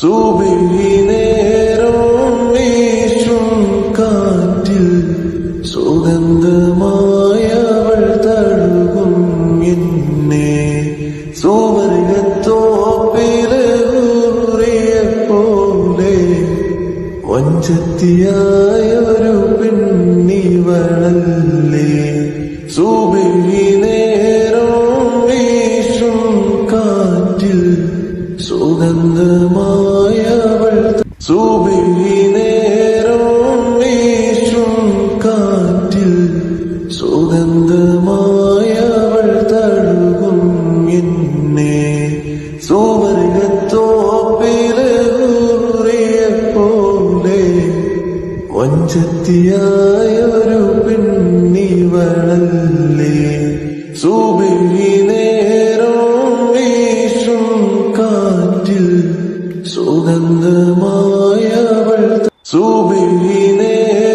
സുബഹി നേരം വീശും കാറ്റിൽ സുഗന്ധമായവൾ തഴുകും എന്നെ സുവർഗത്തോപ്പിലെ ഊറിയ പോലെ വഞ്ചത്തിയായൊരു പെണ്ണിവളല്ലേ സുബഹി നേരം വീശും കാറ്റിൽ സുഗന്ധമായവൾ സുബഹി നേരം വീശും കാറ്റിൽ സുഗന്ധമായവൾ തഴുകും എന്നെ സുവർഗത്തോപ്പിലെ ഊറിയ പോലെ വഞ്ചത്തിയായൊരു പെണ്ണിവളല്ലേ സുബഹി നേരം വീശും കാറ്റിൽ സുഗന്ധമായവൾ സുബഹി നേരം